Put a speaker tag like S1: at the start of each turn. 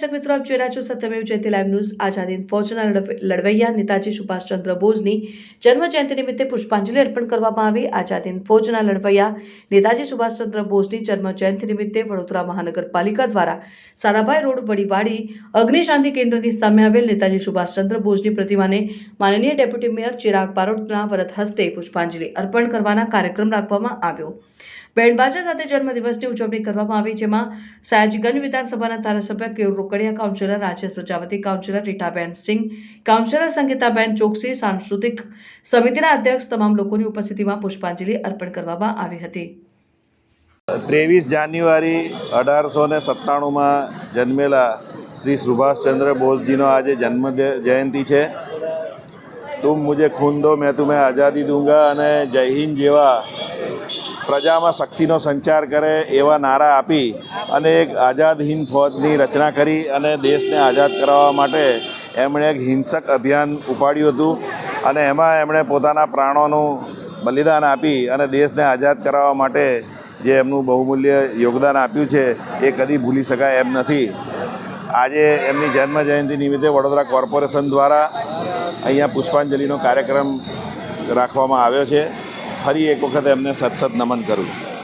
S1: દર્શક મિત્રો, આપ જોઈ રહ્યા છો સત્યમેવ જયતે લાઈવ ન્યૂઝ। આઝાદ હિંદ ફૌજના લડવૈયા નેતાજી સુભાષચંદ્ર બોઝની જન્મ જયંતિ નિમિત્તે પુષ્પાંજલિ અર્પણ કરવામાં આવી। આઝાદ હિંદ ફૌજના લડવૈયા નેતાજી સુભાષચંદ્ર બોઝની જન્મ જયંતિ નિમિત્તે વડોદરા મહાનગરપાલિકા દ્વારા સારાભાઈ રોડ વડીવાડી અગ્નિશાંતિ કેન્દ્રની સામે આવેલ નેતાજી સુભાષચંદ્ર બોઝની પ્રતિમાને માનનીય ડેપ્યુટી મેયર ચિરાગ બારોટના વરદ હસ્તે પુષ્પાંજલિ અર્પણ કરવાના કાર્યક્રમ રાખવામાં આવ્યો। બેન્ડ બાજા સાથે જન્મદિવસની ઉજવણી કરવામાં આવી, જેમાં સયાજીગંજ વિધાનસભાના ધારાસભ્ય કેયુર રોકડિયા, કાઉન્સિલર રાજેશ પ્રજાપતિ, કાઉન્સિલર રીટાબેન સિંહ, કાઉન્સિલર સંગીતાબેન ચોકસી, સાંસ્કૃતિક સમિતિના અધ્યક્ષ તમામ લોકોની ઉપસ્થિતિમાં પુષ્પાંજલિ અર્પણ કરવામાં આવી હતી।
S2: 23 જાન્યુઆરી 1897માં જન્મેલા શ્રી સુભાષચંદ્ર બોઝજીનો આજે જન્મ જયંતિ છે। તુમ મુझे खून दो मैं तुम्हें आज़ादी दूंगा અને જય હિન્દ જેવા પ્રજામાં શક્તિનો સંચાર કરે એવા નારા આપી અને એક આઝાદ હિંદ ફૌજની રચના કરી અને દેશને આઝાદ કરાવવા માટે એમણે એક હિંસક અભિયાન ઉપાડ્યું હતું અને એમાં એમણે પોતાના પ્રાણોનું બલિદાન આપી અને દેશને આઝાદ કરાવવા માટે જે એમનું બહુમૂલ્ય યોગદાન આપ્યું છે એ કદી ભૂલી શકાય એમ નથી। આજે એમની જન્મ જયંતિ નિમિત્તે વડોદરા કોર્પોરેશન દ્વારા અહીંયા પુષ્પાંજલિનો કાર્યક્રમ રાખવામાં આવ્યો છે। ફરી એક વખત એમને સત નમન કરું છું।